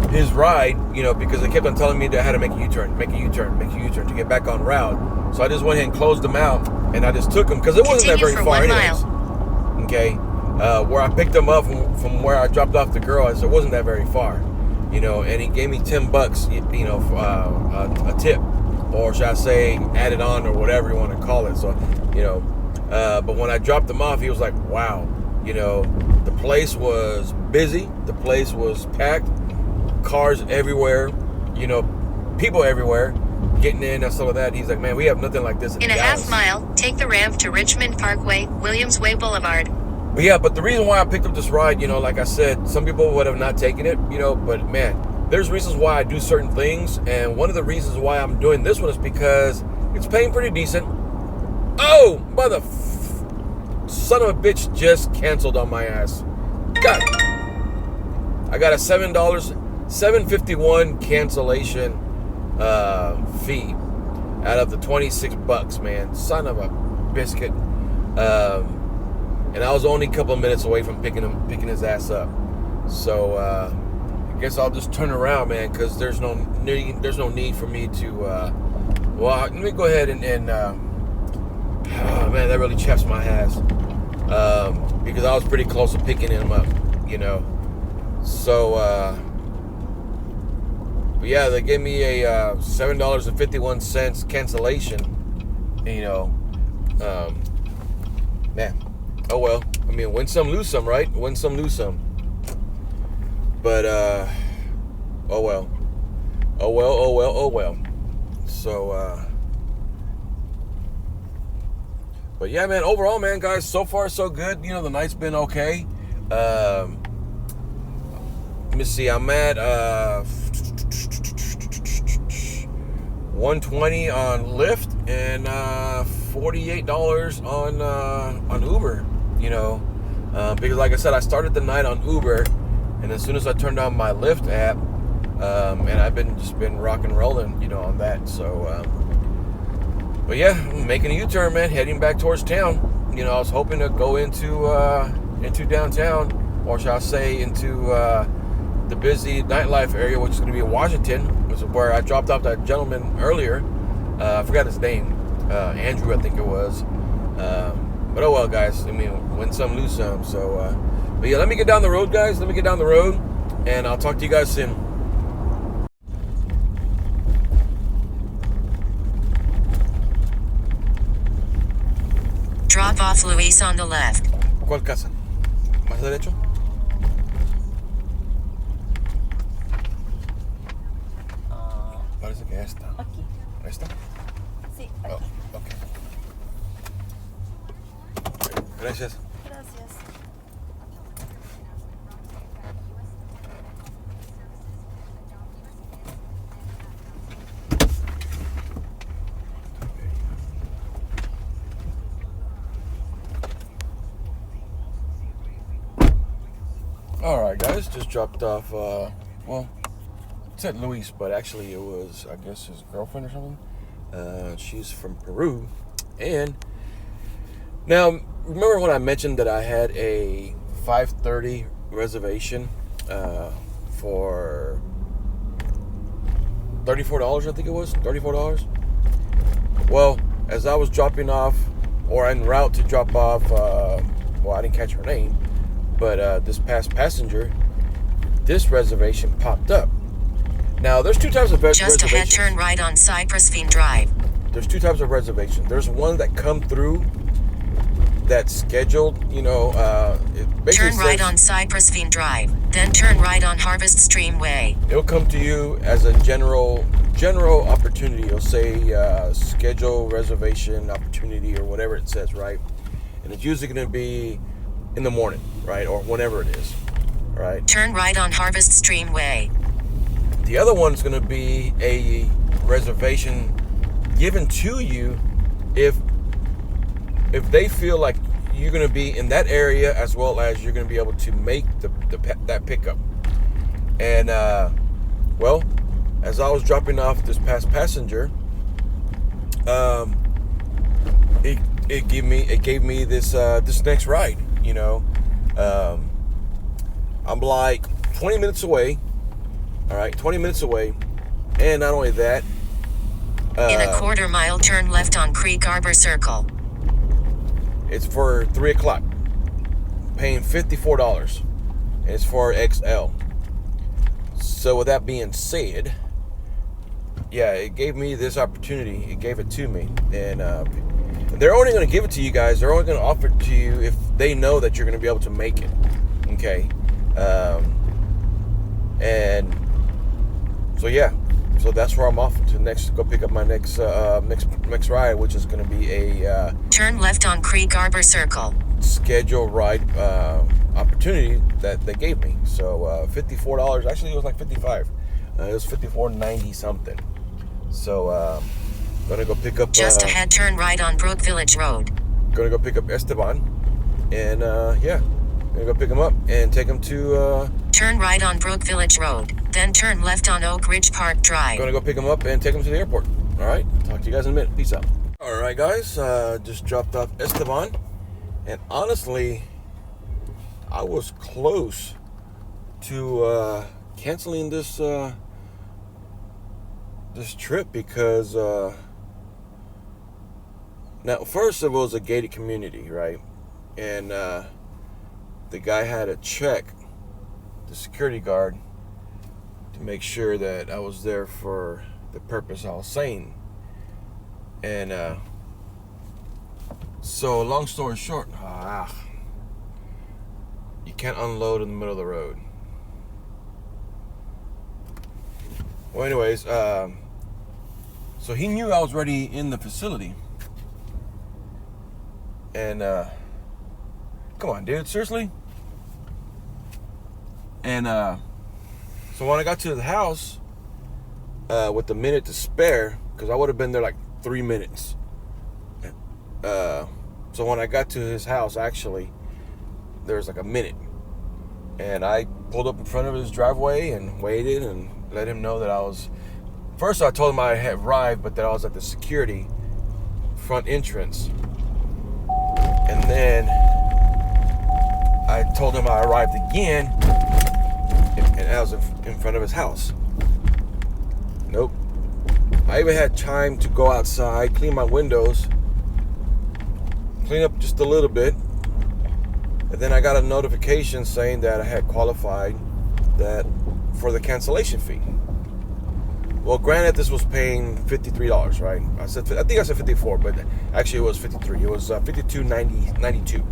His ride, you know, because they kept on telling me that I had to make a U-turn to get back on route. So I just went ahead and closed him out, and I just took him, because it wasn't that very far anyways. Okay, where I picked him up from where I dropped off the girl, it wasn't that very far, you know. And he gave me $10, you know, a tip, or should I say, added on, or whatever you want to call it. So, you know, but when I dropped him off, he was like, wow, you know, the place was busy, the place was packed. Cars everywhere, you know, people everywhere getting in and stuff like that. He's like, man, we have nothing like this in a Dallas. half mile, take the ramp to Richmond Parkway, Williams Way Boulevard. But yeah, but the reason why I picked up this ride, you know, like I said, some people would have not taken it, you know, but man, there's reasons why I do certain things, and one of the reasons why I'm doing this one is because it's paying pretty decent. Oh, son of a bitch just canceled on my ass. God, I got a $7.51 cancellation fee out of the $26, man. Son of a biscuit. And I was only a couple of minutes away from picking his ass up. So I guess I'll just turn around, man, because there's no need for me to. Well, let me go ahead and oh, man, that really chaps my ass, because I was pretty close to picking him up, you know. So, but yeah, they gave me a $7.51 cancellation. You know, man. Oh well. I mean, win some, lose some, right? Win some, lose some. But oh well. Oh well. So, but yeah, man. Overall, man, guys, so far so good. You know, the night's been okay. Let me see. I'm at 120 on Lyft and $48 on Uber. You know, because like I said, I started the night on Uber, and as soon as I turned on my Lyft app, and I've been rock and rolling, you know, on that. So, but yeah, I'm making a U-turn, man, heading back towards town. You know, I was hoping to go into downtown, or shall I say, into the busy nightlife area, which is going to be Washington, which is where I dropped off that gentleman earlier. I forgot his name, Andrew, I think it was. But oh well, guys. I mean, win some, lose some. So, but yeah, let me get down the road, guys. Let me get down the road, and I'll talk to you guys soon. Drop off Luis on the left. ¿Cuál casa? ¿Más derecho? Parece que esta. Aquí. ¿Esta? Sí, Oh, aquí. okay. Gracias. Gracias. All right, guys, just dropped off, said Luis, but actually it was, I guess, his girlfriend or something. She's from Peru. And now, remember when I mentioned that I had a 5:30 reservation for $34, I think it was, $34? Well, as I was dropping off, or en route to drop off, well, I didn't catch her name, but this past passenger, this reservation popped up. Now, there's two types of reservations. Just ahead, turn right on Cypress Vine Drive. There's two types of reservations. There's one that come through that's scheduled, you know, it basically Turn right says on Cypress Vine Drive, then turn right on Harvest Stream Way. it'll come to you as a general opportunity. It'll say schedule reservation opportunity or whatever it says, right? And it's usually going to be in the morning, right, or whenever it is, right? Turn right on Harvest Stream Way. The other one's going to be a reservation given to you if they feel like you're going to be in that area, as well as you're going to be able to make that pickup. And well, as I was dropping off this past passenger, it gave me this next ride. You know, I'm like 20 minutes away. All right, 20 minutes away, and not only that. In a quarter mile, turn left on Creek Arbor Circle. It's for 3 o'clock. Paying $54, and it's for XL. So with that being said, yeah, it gave me this opportunity. It gave it to me, and they're only going to give it to you guys. They're only going to offer it to you if they know that you're going to be able to make it. Okay, and so yeah. So that's where I'm off to next. Go pick up my next ride, which is going to be a turn left on Creek Arbor Circle. Scheduled ride opportunity that they gave me. So $54. Actually, it was like $55. It was $54.90 something. So gonna go pick up. Just ahead, turn right on Brook Village Road. Gonna go pick up Esteban, and yeah, gonna go pick him up and take him to. Turn right on Brook Village Road, then turn left on Oak Ridge Park Drive. Gonna go pick him up and take him to the airport. All right, talk to you guys in a minute. Peace out. All right, guys, just dropped off Esteban, and honestly, I was close to canceling this trip because now first it was a gated community, right? And the guy had to check the security guard to make sure that I was there for the purpose I was saying. And so long story short, you can't unload in the middle of the road. Well, anyways, so he knew I was already in the facility. And come on, dude, seriously? And so when I got to the house with the minute to spare, because I would have been there like 3 minutes. So when I got to his house, actually, there was like a minute. And I pulled up in front of his driveway and waited and let him know that I was... First, I told him I had arrived, but that I was at the security front entrance. And then I told him I arrived again, and I was in front of his house. Nope. I even had time to go outside, clean my windows, clean up just a little bit, and then I got a notification saying that I had qualified that for the cancellation fee. Well, granted, this was paying $53, right? I think I said 54, but actually it was 53. It was $52.92.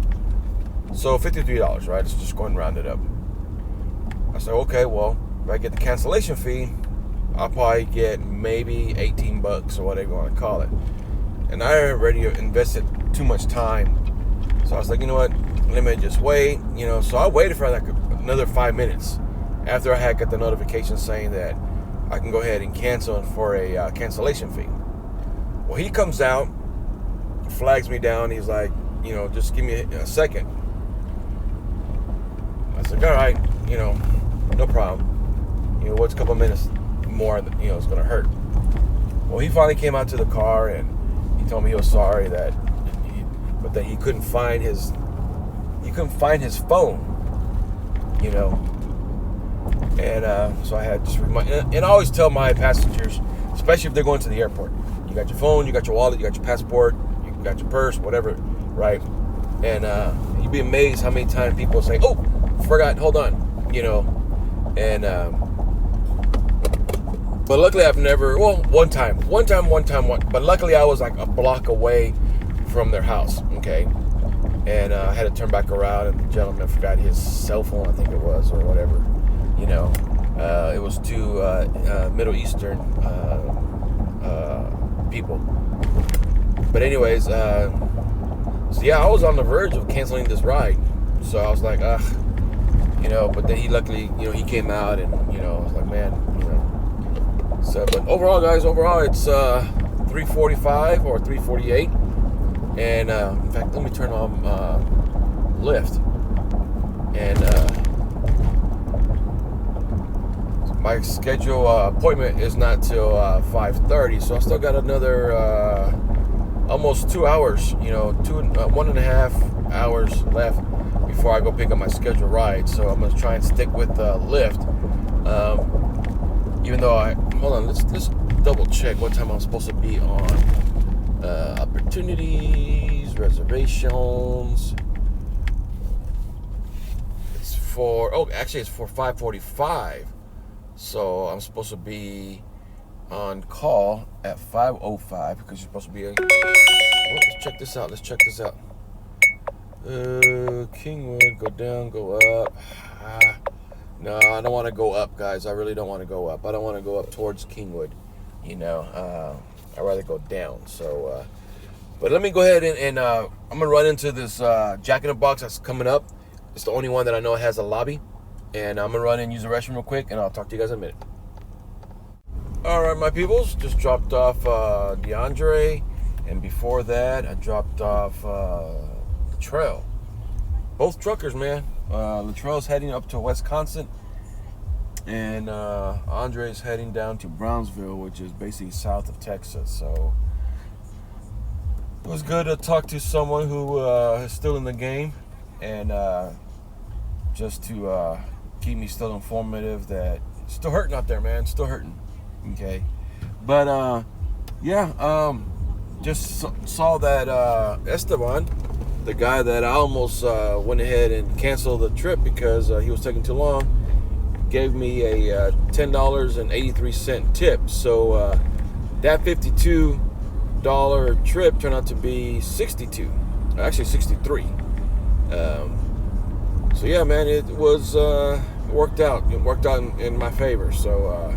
So $53, right? It's just going rounded up. I said, okay, well, if I get the cancellation fee, I'll probably get maybe $18 or whatever you want to call it. And I already invested too much time. So I was like, you know what? Let me just wait. You know, so I waited for like another 5 minutes after I had got the notification saying that I can go ahead and cancel for a cancellation fee. Well, he comes out, flags me down. He's like, you know, just give me a second. I said, all right, you know, no problem. You know, what's a couple of minutes? more, it's going to hurt. Well, he finally came out to the car and he told me he was sorry but that he couldn't find his phone, And so I had just and I always tell my passengers, especially if they're going to the airport, you got your phone, you got your wallet, you got your passport, you got your purse, whatever, right? And you'd be amazed how many times people say, "Oh, forgot, hold on," And but luckily I've never. Well, one time. But luckily I was like a block away from their house. Okay, and I had to turn back around, and the gentleman forgot his cell phone, I think it was, or whatever. It was two Middle Eastern people. But anyways, so yeah, I was on the verge of canceling this ride. So I was like, but then he luckily, he came out, and I was like, man, So, but overall, guys, it's 3:45 or 3:48, and in fact, let me turn on Lyft, and my schedule appointment is not till 5:30, so I still got another almost 2 hours, 1.5 hours left before I go pick up my scheduled ride. So I'm gonna try and stick with Lyft. Even though hold on, let's double check what time I'm supposed to be on. Opportunities, reservations. It's for 5:45. So I'm supposed to be on call at 5:05 because you're supposed to be. Let's check this out. Kingwood, go down, go up. No, I don't want to go up, guys. I really don't want to go up. I don't want to go up towards Kingwood. I'd rather go down. So, but let me go ahead and I'm gonna run into this Jack in the Box that's coming up. It's the only one that I know has a lobby, and I'm gonna run and use the restroom real quick, and I'll talk to you guys in a minute. All right, my peoples, just dropped off DeAndre, and before that, I dropped off Latrell. Both truckers, man. Latrell's heading up to Wisconsin, and Andre's heading down to Brownsville, which is basically south of Texas. So it was good to talk to someone who is still in the game, and just to keep me still informative that it's still hurting out there, man. Still hurting. Okay, but just saw that Esteban, the guy that I almost went ahead and canceled the trip because he was taking too long, gave me a $10.83 tip. So that $52 trip turned out to be $62, actually $63. So yeah, man, it was worked out. It worked out in my favor. So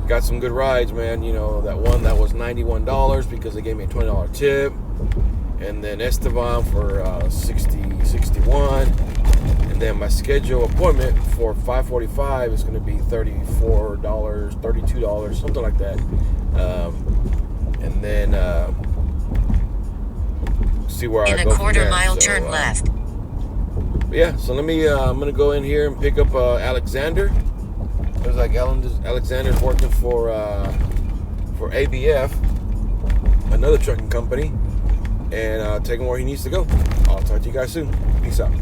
got some good rides, man. That one that was $91 because they gave me a $20 tip. And then Esteban for 61, and then my scheduled appointment for 5:45 is going to be $34, $32, something like that. And then see where I go. In a quarter mile, turn left. Yeah, so let me. I'm going to go in here and pick up Alexander. There's like Alexander's working for ABF, another trucking company. And take him where he needs to go. I'll talk to you guys soon. Peace out.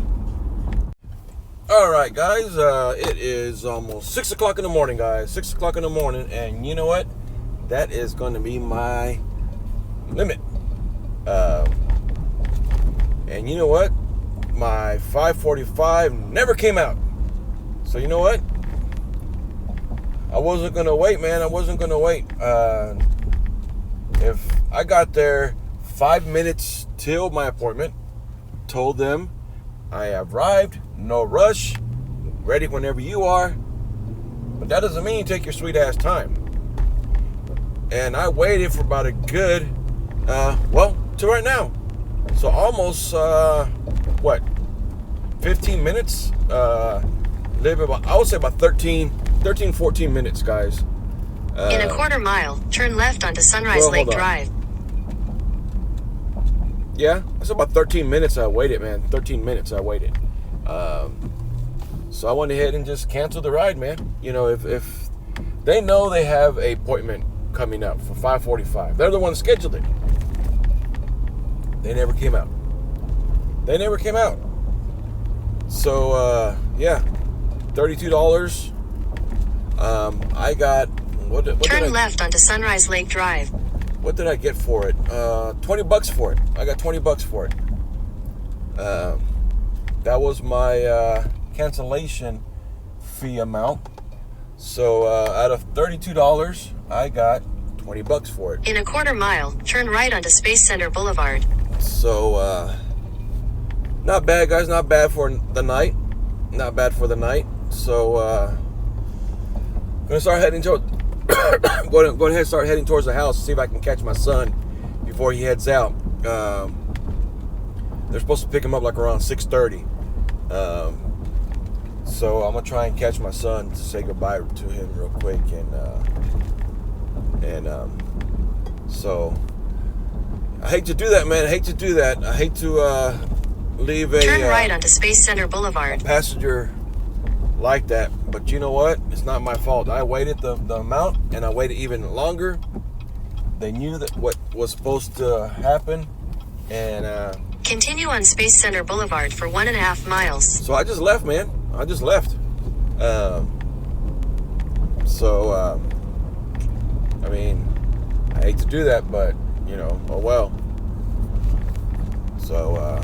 All right, guys. It is almost 6 o'clock in the morning, guys. 6 o'clock in the morning. And you know what? That is going to be my limit. And you know what? My 5:45 never came out. So you know what? I wasn't going to wait, man. I wasn't going to wait. If I got there 5 minutes till my appointment, told them I have arrived, no rush, ready whenever you are, but that doesn't mean you take your sweet ass time. And I waited for about a good to right now, so almost 15 minutes, I would say about 13-14 minutes, guys. In a quarter mile, turn left onto Sunrise Lake Drive. Yeah, it's about 13 minutes I waited, man. 13 minutes I waited. So I went ahead and just canceled the ride, man. If They know they have an appointment coming up for 5:45. They're the ones scheduled it. They never came out. So, yeah, $32. I got, Turn left onto Sunrise Lake Drive. what did I get for it? $20 for it. I got $20 for it. That was my cancellation fee amount. So out of $32, I got $20 for it. In a quarter mile, turn right onto Space Center Boulevard. So not bad, guys. Not bad for the night. So gonna start heading to go ahead and start heading towards the house. See if I can catch my son before he heads out. They're supposed to pick him up like around 6:30. So I'm gonna try and catch my son to say goodbye to him real quick, and so I hate to do that, man. I hate to leave a turn right onto Space Center Boulevard. passenger like that, but you know what? It's not my fault. I waited the amount, and I waited even longer. They knew that what was supposed to happen, and Continue on Space Center Boulevard for 1.5 miles. so I just left, man. I just left. I mean, I hate to do that, but you know, oh well. So,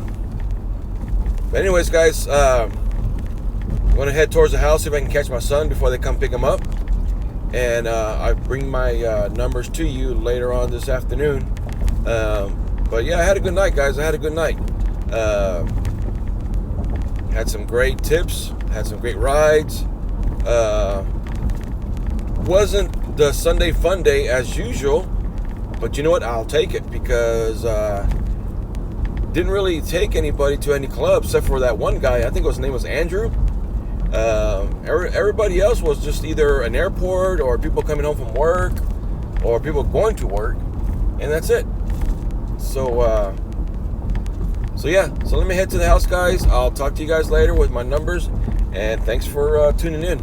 but anyways, guys, I'm gonna head towards the house, see if I can catch my son before they come pick him up, and I bring my numbers to you later on this afternoon. But yeah, I had a good night, guys. I had a good night. Had some great tips, had some great rides. Wasn't the Sunday fun day as usual, but you know what? I'll take it because didn't really take anybody to any clubs except for that one guy. I think his name was Andrew. Everybody else was just either an airport or people coming home from work or people going to work, and that's it. So yeah, so let me head to the house, guys. I'll talk to you guys later with my numbers, and thanks for tuning in.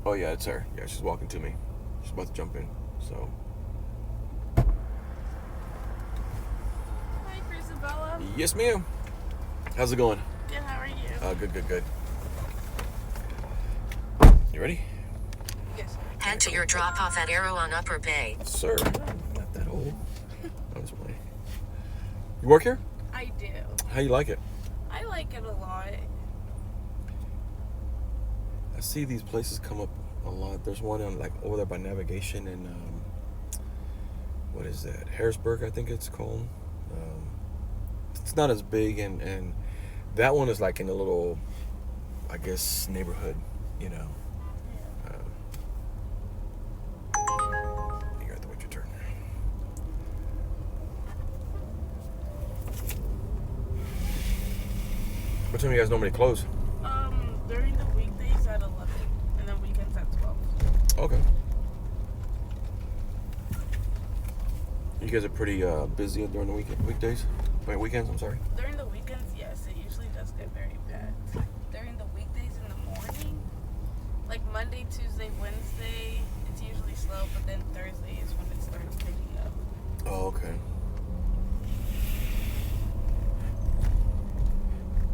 Oh yeah, it's her. Yeah, she's walking to me. She's about to jump in. So. Hi, Isabella. Yes, ma'am. How's it going? Good, how are you? Good. You ready? Yes. Head to your drop off at Arrow on Upper Bay. Sir, not that old. I was playing. You work here? I do. How you like it? I like it a lot. I see these places come up a lot. There's one on like over there by Navigation and what is that? Harrisburg, I think it's called. It's not as big, and that one is like in a little, I guess, neighborhood, you know. You got to wait your turn. What time do you guys normally close? During the weekdays at 11, and then weekends at 12. Okay. You guys are pretty busy during the weekdays? Wait, weekends, I'm sorry. During the weekends, yes, it usually does get very bad. During the weekdays in the morning, like Monday, Tuesday, Wednesday, it's usually slow, but then Thursday is when it starts picking up. Oh, okay.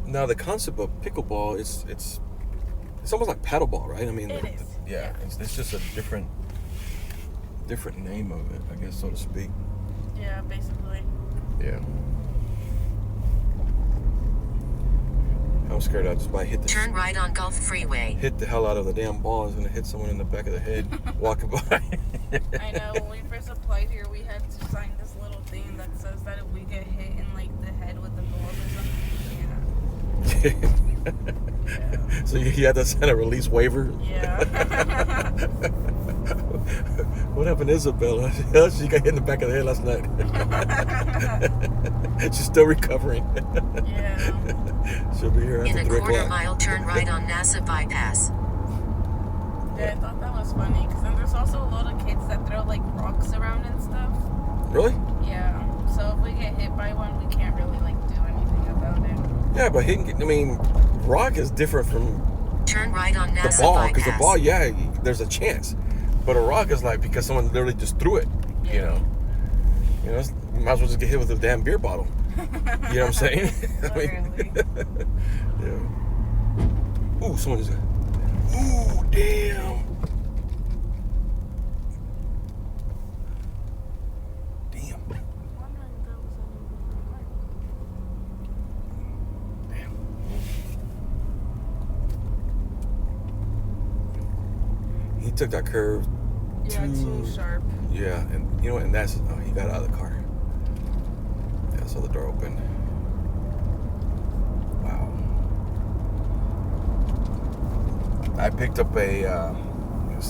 Now the concept of pickleball it's almost like paddleball, right? I mean, It is. Yeah, it's just a different name of it, I guess, so to speak. Yeah, basically. Yeah. I'm scared I just might Turn right on Gulf Freeway. hit the hell out of the damn ball. It's gonna hit someone in the back of the head walking by. I know, when we first applied here, we had to sign this little thing that says that if we get hit in like the head with the ball or something, yeah. So you had to sign a release waiver? Yeah. What happened to Isabella? She got hit in the back of the head last night. She's still recovering. Yeah. She'll be here In after a 3 quarter o'clock. mile, turn right on NASA bypass. Yeah, I thought that was funny because then there's also a lot of kids that throw like rocks around and stuff. Really? Yeah. So if we get hit by one, we can't really like do anything about it. Yeah, but rock is different from Turn right on the NASA ball. bypass. Because the ball, yeah, there's a chance. But a rock is like because someone literally just threw it. Yeah. You know, you might as well just get hit with a damn beer bottle. You know what I'm saying? Literally. Yeah. Ooh, someone just. Ooh, damn. Damn. Damn. He took that curve. Yeah, too sharp. Yeah, and you know what? And that's he got out of the car. Yeah, so the door opened. Wow. I picked up it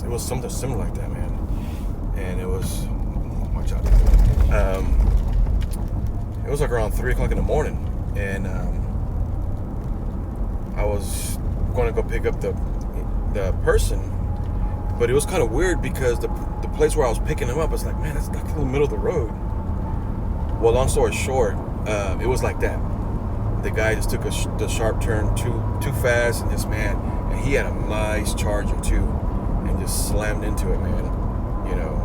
was something similar like that, man. And it was, watch out. It was like around 3 o'clock in the morning, and I was going to go pick up the person. But it was kind of weird because the place where I was picking him up, it's like, man, it's like in the middle of the road. Well, long story short, it was like that. The guy just took the sharp turn too fast, and and he had a nice Charger too, and just slammed into it, man. You know,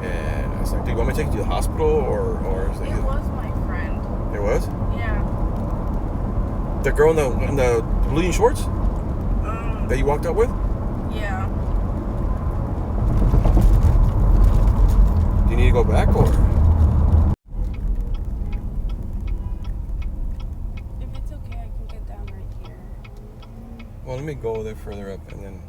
and I was like, dude, you want me to take you to the hospital, or is It was my friend. It was? Yeah. The girl in the blue shorts that you walked out with? Yeah. Do you need to go back, or? If it's okay, I can get down right here. Well, let me go there further up, and then.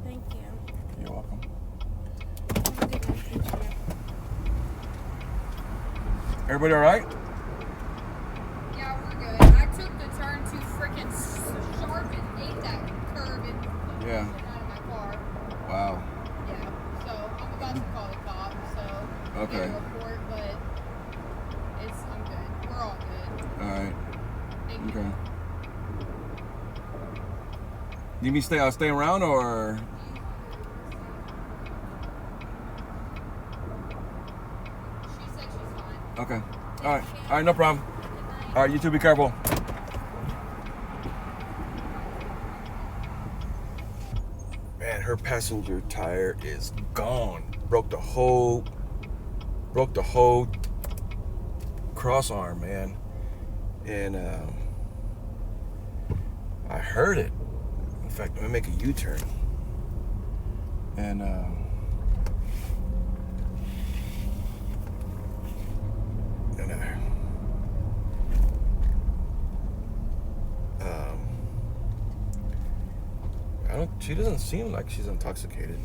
Thank you. You're welcome. Everybody all right? Yeah, we're good. I took the turn too freaking sharp and ate that curve and Yeah. out of my car. Wow. Yeah, so I'm about to call the cops. So Okay. get a report, but I'm good. We're all good. All right. Thank you. Okay. Need me stay around, or? She said she's fine. Okay. All right. No problem. All right. You two, be careful. Man, her passenger tire is gone. Broke the whole cross arm, man. And I heard it. In fact, I'm gonna make a U-turn. And she doesn't seem like she's intoxicated.